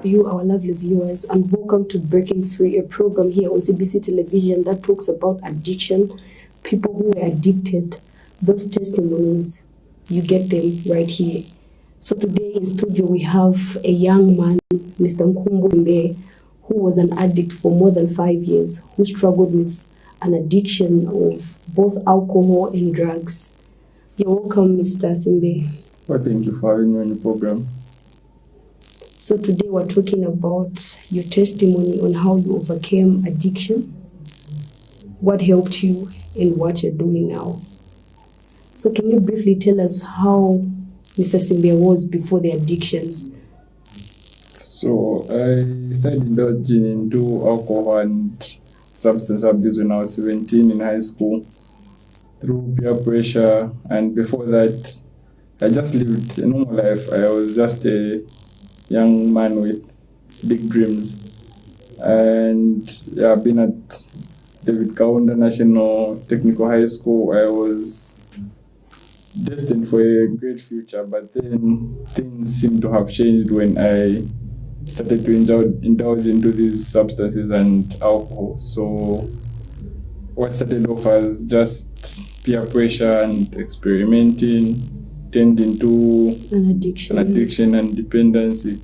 you, our lovely viewers, and welcome to Breaking Free, a program here on CBC Television that talks about addiction, people who are addicted, those testimonies. You get them right here. So today in studio we have a young man, Mr. Nkumbu Mbe, who was an addict for more than 5 years, who struggled with an addiction of both alcohol and drugs. You're welcome, Mr. Simbe. Well, thank you for having me on the program. So today we're talking about your testimony on how you overcame addiction, what helped you, and what you're doing now. So can you briefly tell us how Mr. Simbe was before the addictions? So I started indulging into alcohol and substance abuse when I was 17 in high school through peer pressure, and before that I just lived a normal life. I was just a young man with big dreams, and I've been at David Kaunda National Technical High School. I was destined for a great future, but then things seem to have changed when I started to indulge into these substances and alcohol. So what started off as just peer pressure and experimenting turned into An addiction and dependency.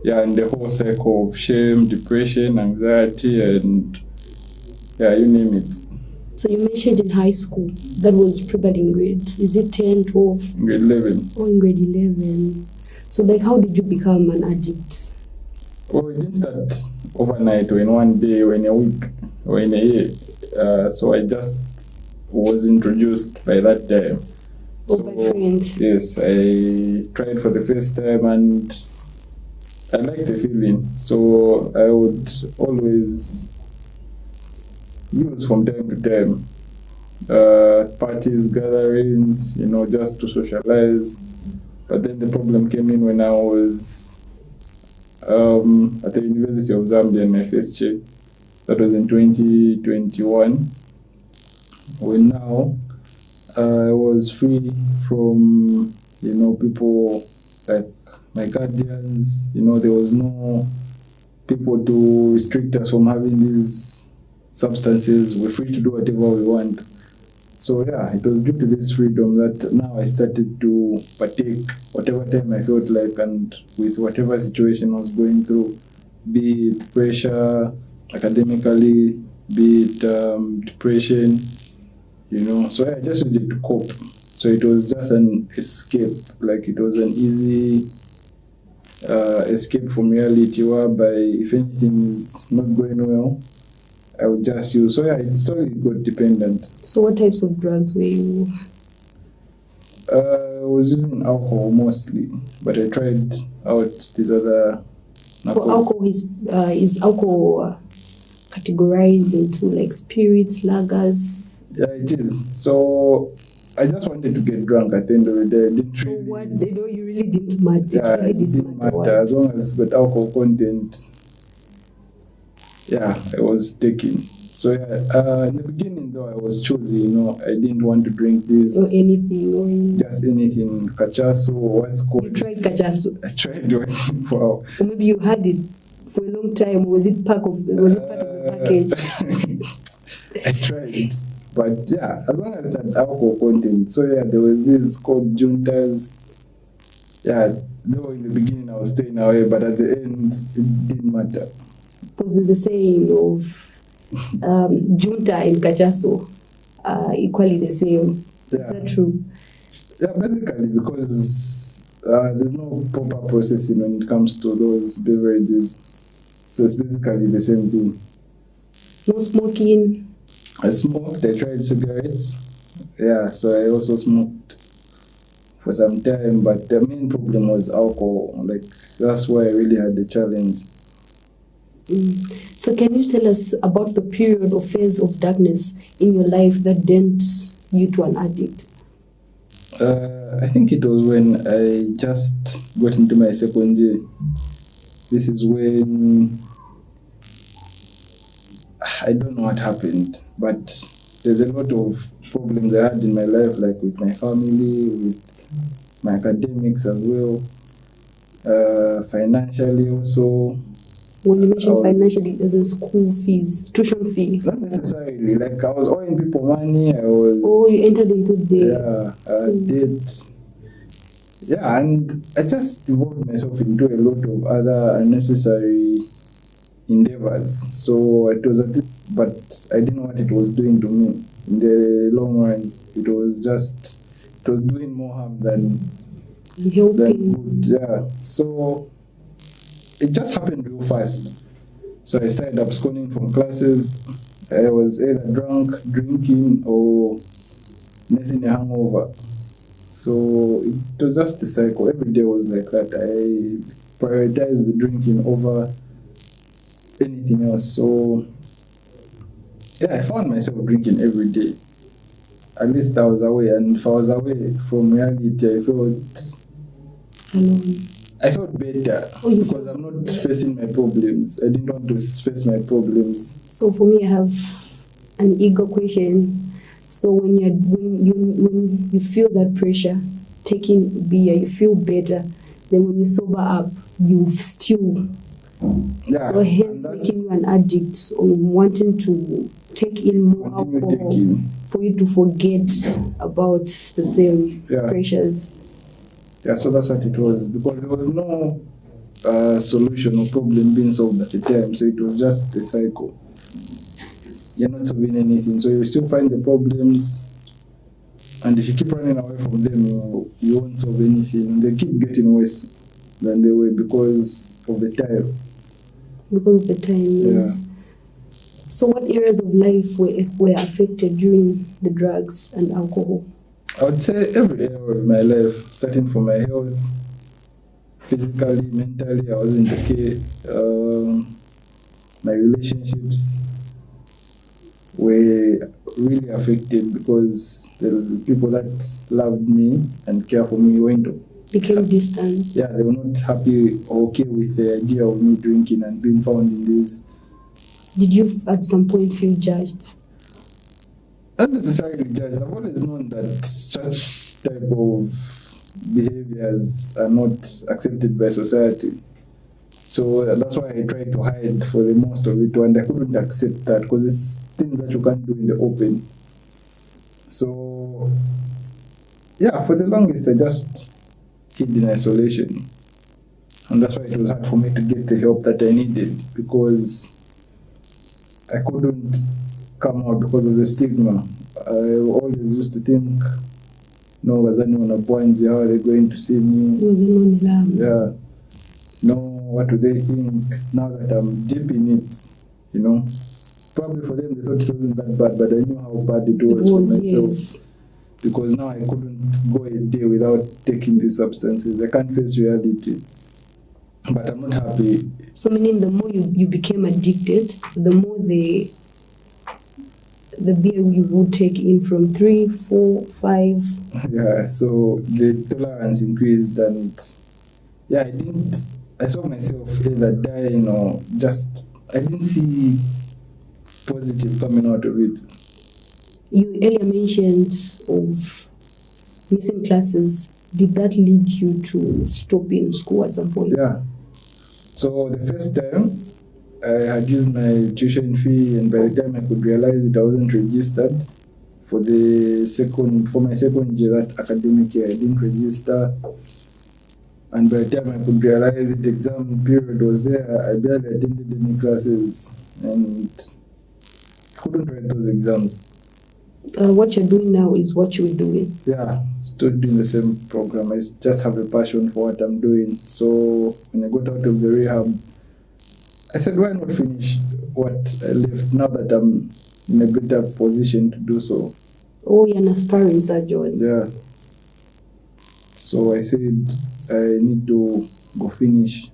Yeah, and the whole cycle of shame, depression, anxiety, and you name it. So you mentioned in high school, that was probably in grade, is it 10, 12? Grade 11. Oh, in grade 11. So like how did you become an addict? Well, it didn't start overnight or in one day or in a week or in a year. So I just was introduced by that time. Or by friends? Yes, I tried for the first time and I liked the feeling. So I would always use from time to time, parties, gatherings, just to socialize. But then the problem came in when I was at the University of Zambia in my first year. That was in 2021. When now I was free from, people like my guardians. There was no people to restrict us from having these substances. We're free to do whatever we want. So it was due to this freedom that now I started to partake whatever time I felt like and with whatever situation I was going through, be it pressure, academically, be it depression, So I just used it to cope. So it was just an escape, like it was an easy escape from reality whereby if anything is not going well, I would just use. So it slowly got dependent. So what types of drugs were you? I was using alcohol mostly, but I tried out these other. So alcohol is alcohol categorized into like spirits, lagers? Yeah, it is. So I just wanted to get drunk at the end of the day. I didn't really, what? You really didn't matter. Yeah, it didn't matter. As long as it's got alcohol content. I was taking. So in the beginning though, I was choosy, I didn't want to drink this. Or anything. Just anything. Cachaso, what's called. You tried cachaso? I tried doing it. Wow. Or maybe you had it for a long time. Was it part of the package? I tried it. But as long as it had alcohol content. So there was this called juntas. Though in the beginning I was staying away, but at the end it didn't matter. Because there's a saying of junta and cachaso are equally the same. Is that true? Yeah, basically because there's no proper processing when it comes to those beverages. So it's basically the same thing. No smoking? I smoked, I tried cigarettes. So I also smoked for some time, but the main problem was alcohol. Like, that's why I really had the challenge. So can you tell us about the period or phase of darkness in your life that turned you to an addict? I think it was when I just got into my second year. This is when I don't know what happened, but there's a lot of problems I had in my life, like with my family, with my academics as well. Financially also. When you I mention was- financially, as in school fees, tuition fee. Not necessarily. Like I was owing people money. I was. Oh, you entered into the. Yeah, I did. Yeah, and I just involved myself into a lot of other unnecessary endeavors. So it was but I didn't know what it was doing to me. In the long run, it was doing more harm than Helping. good. Yeah. So it just happened real fast. So I started absconding from classes. I was either drunk, drinking, or nursing a hangover. So it was just a cycle. Every day was like that. I prioritized the drinking over anything else. So yeah, I found myself drinking every day. At least I was away, and if I was away from reality, Alone. I felt better because I'm not facing my problems. I didn't want to face my problems. So for me, I have an ego question. So when you feel that pressure, taking beer, you feel better. Then when you sober up, you still. Yeah. So hence making you an addict or wanting to take in more alcohol for you to forget about the same pressures. Yeah, so that's what it was, because there was no solution or problem being solved at the time, so it was just a cycle. You're not solving anything, so you still find the problems, and if you keep running away from them, you won't solve anything, and they keep getting worse than they were because of the time. Because of the time, yes. Yeah. So what areas of life were affected during the drugs and alcohol? I would say every area of my life, starting from my health, physically, mentally, I wasn't okay. My relationships were really affected because the people that loved me and cared for me became distant. Yeah, they were not happy or okay with the idea of me drinking and being found in this. Did you at some point feel judged? Not necessarily judged. I've always known that such type of behaviors are not accepted by society. So that's why I tried to hide for the most of it, and I couldn't accept that because it's things that you can't do in the open. So yeah, for the longest I just hid in isolation, and that's why it was hard for me to get the help that I needed, because I couldn't come out because of the stigma. I always used to think, no, was anyone appoints, how are they going to see me? Yeah. No, what do they think now that I'm deep in it? You know, probably for them they thought it wasn't that bad, but I knew how bad it was for myself. Yes. Because now I couldn't go a day without taking these substances. I can't face reality. But I'm not happy. So meaning the more you became addicted, the more the beer you would take in from 3, 4, 5. Yeah, so the tolerance increased, and yeah, I saw myself either dying or just, I didn't see positive coming out of it. You earlier mentioned of missing classes. Did that lead you to stop in school at some point? Yeah. So the first time, I had used my tuition fee, and by the time I could realize it, I wasn't registered for my second year, that academic year. I didn't register, and by the time I could realize it, exam period was there. I barely attended any classes and couldn't write those exams. What you're doing now is what you were doing. Yeah, still doing the same program. I just have a passion for what I'm doing. So when I got out of the rehab, I said, why not finish what I left now that I'm in a better position to do so? Oh, you're an aspiring surgeon. Yeah. So I said, I need to go finish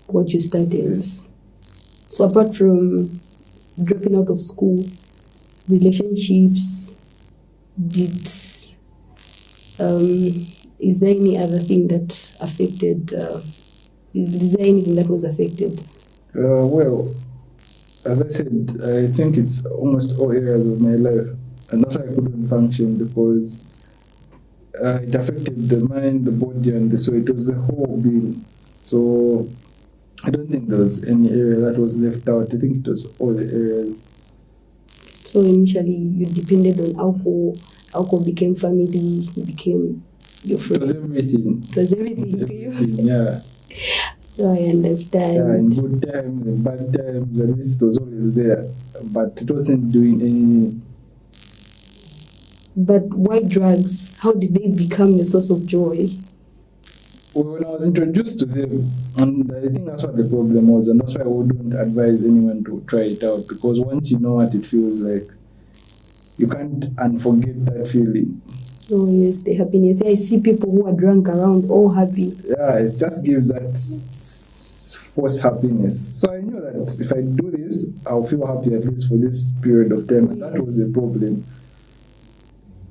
what you started. Yes. So apart from dropping out of school, relationships, is there any other thing that affected? Is there anything that was affected? Well, as I said, I think it's almost all areas of my life, and that's why I couldn't function, because it affected the mind, the body, and the soul. It was the whole being. So I don't think there was any area that was left out. I think it was all the areas. So initially, you depended on alcohol. Alcohol became family. It became your friend. It was everything. It was everything to you. Yeah. So I understand. Yeah, in good times, in bad times, at least it was always there. But it wasn't doing any. But why drugs? How did they become your source of joy? Well, when I was introduced to them, and I think that's what the problem was, and that's why I wouldn't advise anyone to try it out, because once you know what it feels like, you can't unforget that feeling. Oh yes, the happiness. I see people who are drunk around, all happy. Yeah, it just gives that false happiness. So I knew that if I do this, I'll feel happy at least for this period of time, and that was the problem.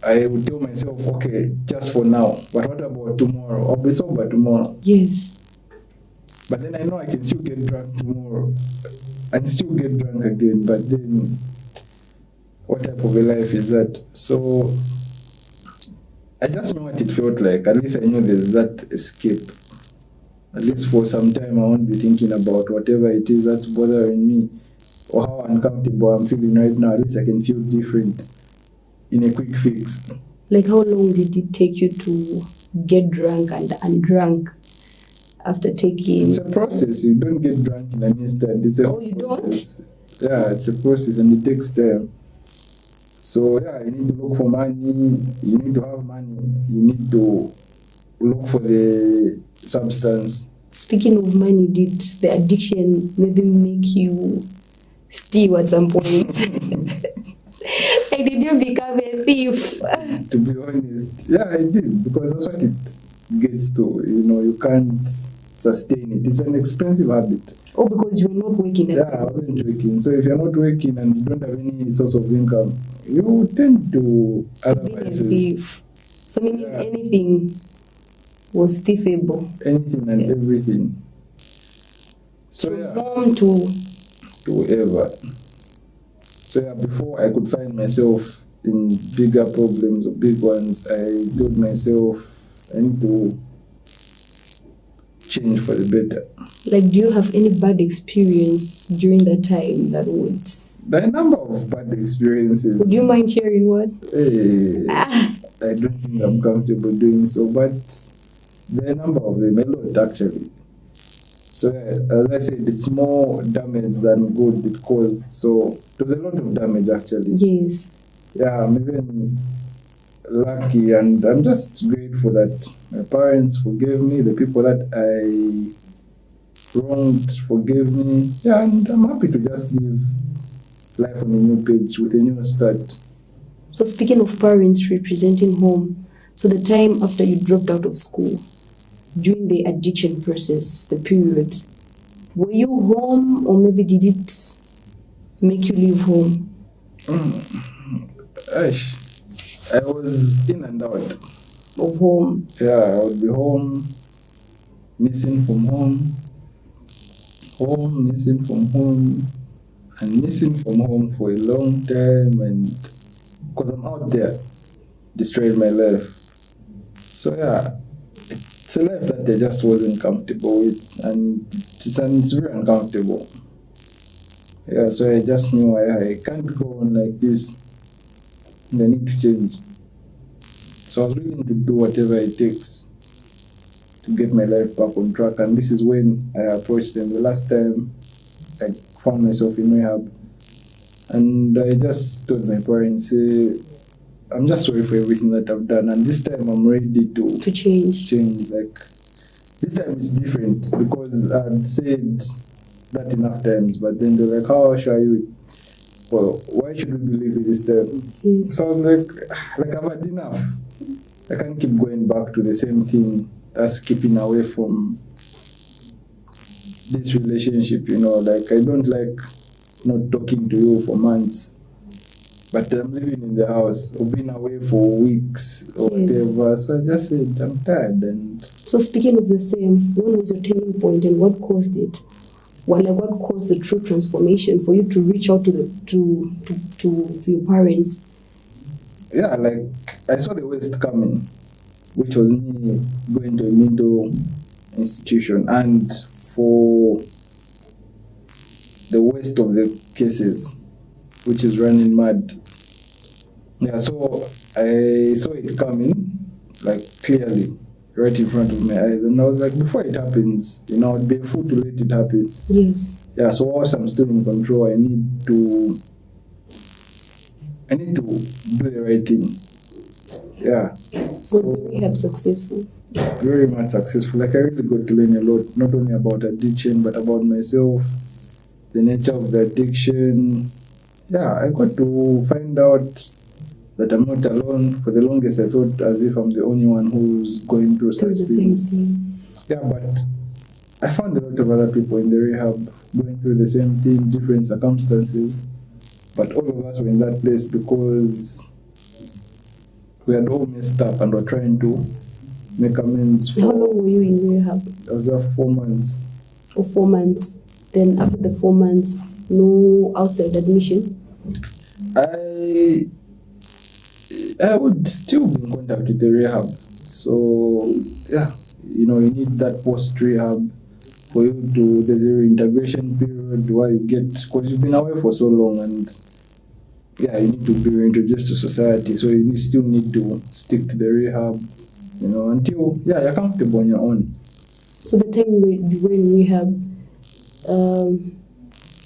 I would tell myself, okay, just for now, but what about tomorrow? I'll be sober tomorrow. Yes. But then I know I can still get drunk tomorrow and still get drunk again. But then, what type of a life is that? So, I just knew what it felt like. At least I knew there's that escape. At least for some time, I won't be thinking about whatever it is that's bothering me or how uncomfortable I'm feeling right now. At least I can feel different in a quick fix. Like how long did it take you to get drunk and undrunk after taking? It's a process. You don't get drunk in an instant. It's a process. Yeah, it's a process and it takes time. So yeah, you need to look for money. You need to have money. You need to look for the substance. Speaking of money, did the addiction maybe make you steal at some point? Like, did you become a thief? To be honest, yeah, I did, because that's what it gets to. You know, you can't sustain it. It's an expensive habit. Oh, because you were not working. Yeah, I wasn't working. So if you're not working and you don't have any source of income, you tend to other vices. Thief. So meaning anything was thiefable. Anything and everything. So from yeah. Home to whoever. So yeah, before I could find myself in bigger problems or big ones, I told myself I need to change for the better. Like, do you have any bad experience during that time that would? There are a number of bad experiences. Would you mind sharing one? Hey, I don't think I'm comfortable doing so, but there are a number of them, a lot actually. So as I said, it's more damage than good it caused. So there was a lot of damage actually. Yes. Yeah, I'm even lucky and I'm just grateful that my parents forgave me, the people that I wronged forgave me. Yeah, and I'm happy to just live life on a new page with a new start. So speaking of parents representing home, so the time after you dropped out of school, during the addiction process, the period, were you home or maybe did it make you leave home? I was in and out of home. Yeah, I would be home, missing from home, missing from home, and missing from home for a long time, and because I'm out there destroying my life. So yeah, it's a life that I just wasn't comfortable with, and it's very uncomfortable. Yeah, so I just knew I can't go on like this. And I need to change. So I was willing to do whatever it takes to get my life back on track. And this is when I approached them the last time I found myself in rehab. And I just told my parents, I'm just sorry for everything that I've done. And this time I'm ready to change. Like, this time it's different because I've said that enough times. But then they're like, how sure are you? Well, why should we believe you this time? Yes. So I'm like I've had enough. I can't keep going back to the same thing. That's keeping away from this relationship, like I don't like not talking to you for months, but I'm living in the house or being away for weeks or whatever. So I just said I'm tired. And so speaking of the same, when was your turning point and what caused it? What caused the true transformation for you to reach out to your parents? Yeah, like I saw the West coming. which was me going to a mental institution. And for the worst of the cases, which is running mad. Yeah, so I saw it coming, like clearly, right in front of my eyes. And I was like, before it happens, I'd be a fool to let it happen. Yes. Yeah, so whilst I'm still in control, I need to do the right thing. Yeah. Was the rehab successful? Very much successful. Like, I really got to learn a lot, not only about addiction, but about myself, the nature of the addiction. Yeah, I got to find out that I'm not alone. For the longest, I felt as if I'm the only one who's going through such the same thing. Yeah, but I found a lot of other people in the rehab going through the same thing, different circumstances. But all of us were in that place because we had all messed up and were trying to make amends. How long were you in rehab? I was there 4 months. For 4 months. Then after the 4 months, no outside admission? I would still be in contact with the rehab. So, yeah, you need that post-rehab for you to, there's a reintegration period where you get, because you've been away for so long, and yeah, you need to be reintroduced to society. So you still need to stick to the rehab, until, you're comfortable on your own. So the time you were in rehab,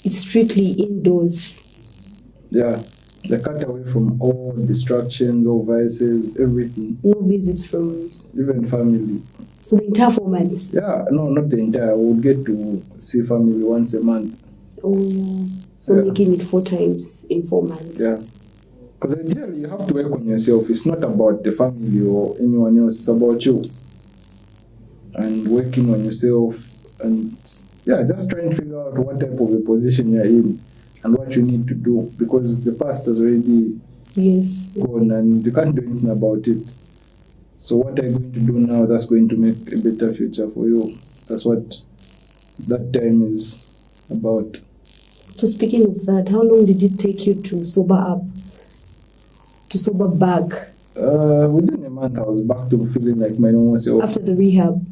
it's strictly indoors? Yeah. They cut away from all distractions, all vices, everything. No visits from... Even family. So the entire 4 months? Yeah, no, not the entire. I would get to see family once a month. Oh, so making it 4 times in 4 months. Yeah. Because ideally, you have to work on yourself. It's not about the family or anyone else. It's about you. And working on yourself. And just trying to figure out what type of a position you're in and what you need to do, because the past is already gone and you can't do anything about it. So what are you going to do now that's going to make a better future for you? That's what that time is about. So speaking of that, how long did it take you to sober up? To sober back? Within a month I was back to feeling like my normal self. After the rehab?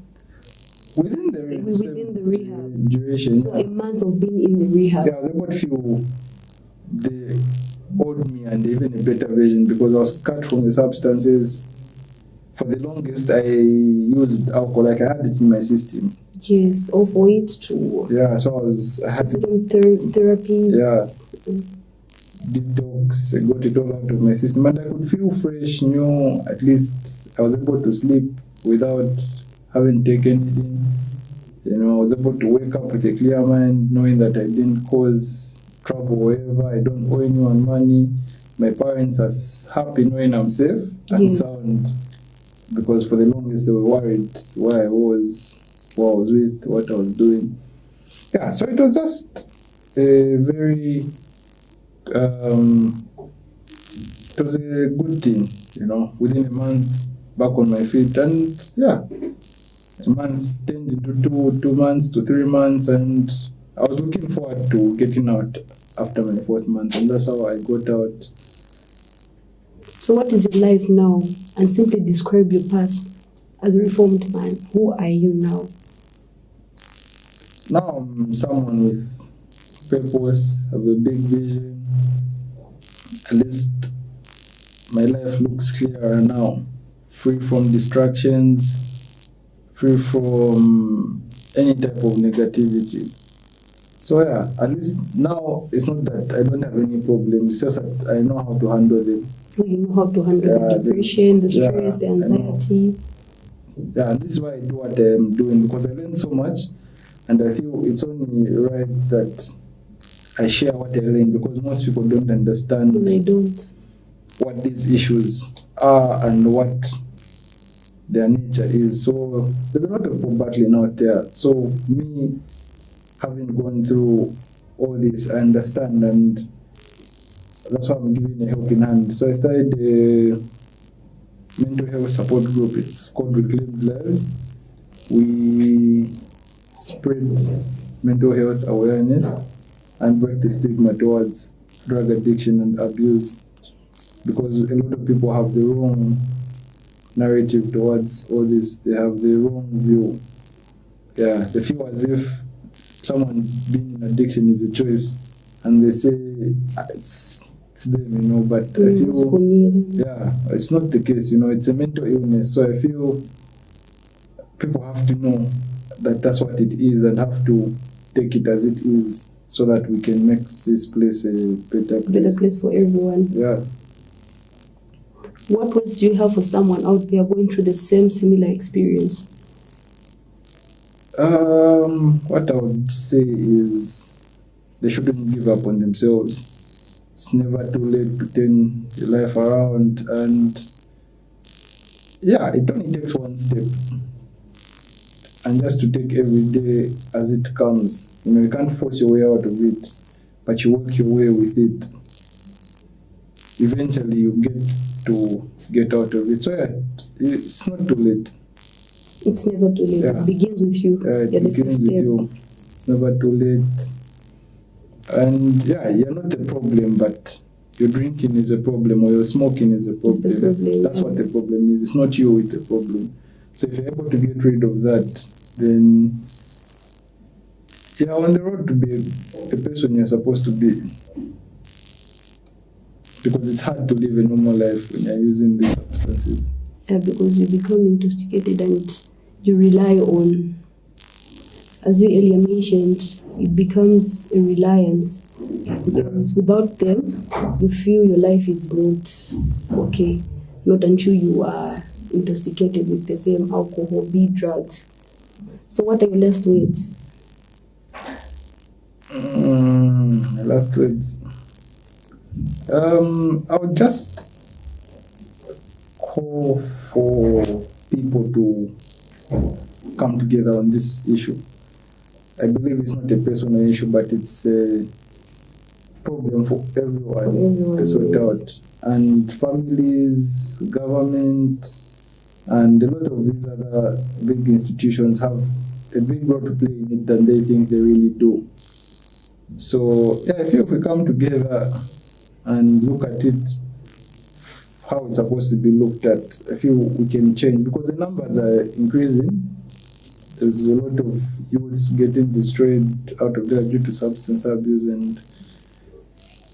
Within the rehab duration. So a month of being in the rehab. Yeah, I was able to feel the old me and even a better version, because I was cut from the substances. For the longest, I used alcohol, like I had it in my system. Yes, or for it to. Yeah, so I had therapies. Yeah, detox. I got it all out of my system, and I could feel fresh, new. At least I was able to sleep without having taken anything. I was able to wake up with a clear mind, knowing that I didn't cause trouble wherever. I don't owe anyone money. My parents are happy knowing I'm safe and sound, because for the longest they were worried where I was, who I was with, what I was doing. Yeah, so it was just a very, it was a good thing, within a month, back on my feet, and a month turned into 2 months to 3 months, and I was looking forward to getting out after my 4th month, and that's how I got out. So what is your life now? And simply describe your path as a reformed man. Who are you now? Now I'm someone with purpose, have a big vision. At least my life looks clearer now, free from distractions, free from any type of negativity. So at least now it's not that I don't have any problems, it's just that I know how to handle them. You know how to handle the depression, the stress, the anxiety. Yeah, and this is why I do what I'm doing, because I learned so much, and I feel it's only right that I share what I learned, because most people don't understand what these issues are and what their nature is. So there's a lot of people battling out there. So me, having gone through all this, I understand, and that's why I'm giving a helping hand. So I started a mental health support group. It's called Reclaimed Lives. We spread mental health awareness and break the stigma towards drug addiction and abuse, because a lot of people have the wrong narrative towards all this. They have the wrong view. Yeah, they feel as if someone being in addiction is a choice, and they say it's them, you know. But I feel, yeah, it's not the case. You know, it's a mental illness. So I feel people have to know that that's what it is, and have to take it as it is, so that we can make this place a better place. Better place for everyone. Yeah. What words do you have for someone out there going through the same similar experience? What I would say is they shouldn't give up on themselves. It's never too late to turn your life around, and yeah, it only takes one step, and just to take every day as it comes. You know, you can't force your way out of it, but you work your way with it. Eventually, you get out of it. So yeah, it's not too late. It's never too late. Yeah. It begins with you. It begins with you. Never too late. And yeah, you're not the problem, but your drinking is a problem, or your smoking is a problem. It's the problem. That's what the problem is. It's not you with the problem. So if you're able to get rid of that, then you're on the road to be the person you're supposed to be. Because it's hard to live a normal life when you're using these substances. Yeah, because you become intoxicated and you rely on, as you earlier mentioned, it becomes a reliance. Because without them, you feel your life is not okay. Not until you are intoxicated with the same alcohol, be drugs. So what are your last words? Last words. I would just call for people to come together on this issue. I believe it's not a personal issue, but it's a problem for everyone to sort out. And families, government, and a lot of these other big institutions have a big role to play in it than they think they really do. So yeah, I feel if we come together and look at it how it's supposed to be looked at, I feel we can change, because the numbers are increasing. There's a lot of youths getting destroyed out of there due to substance abuse and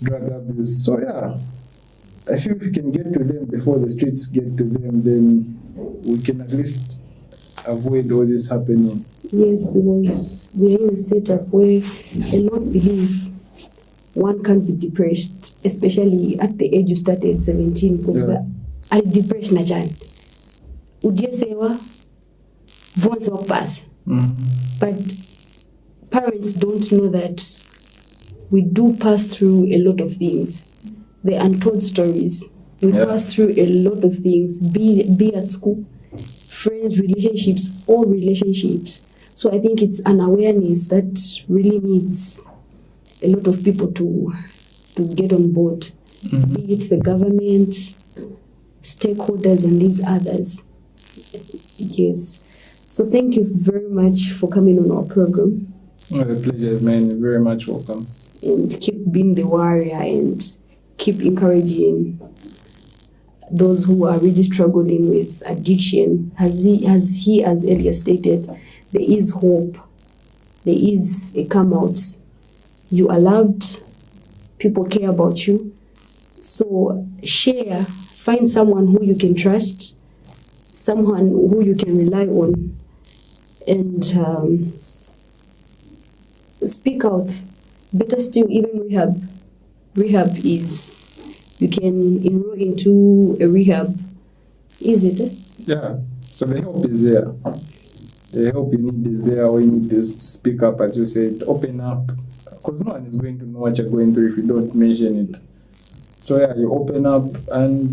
drug abuse. So yeah, I feel if we can get to them before the streets get to them, then we can at least avoid all this happening. Yes, because we are in a setup where a lot believe one can't be depressed, especially at the age you started 17. Because I'm depressed na child. Ujesewa once walk pass. But parents don't know that we do pass through a lot of things. The untold stories. We pass through a lot of things, be at school, friends, relationships, all relationships. So I think it's an awareness that really needs a lot of people to get on board, be it the government, stakeholders, and these others. Yes. So thank you very much for coming on our program. The pleasure is mine. You're very much welcome. And keep being the warrior and keep encouraging those who are really struggling with addiction. As earlier stated, there is hope. There is a come out. You are loved. People care about you. So share. Find someone who you can trust, someone who you can rely on, and speak out. Better still, even rehab. Rehab is, you can enroll into a rehab. Is it? Yeah. So the help is there. The help you need is there. All you need is to speak up, as you said, open up. Because no one is going to know what you're going through if you don't mention it. So yeah, you open up and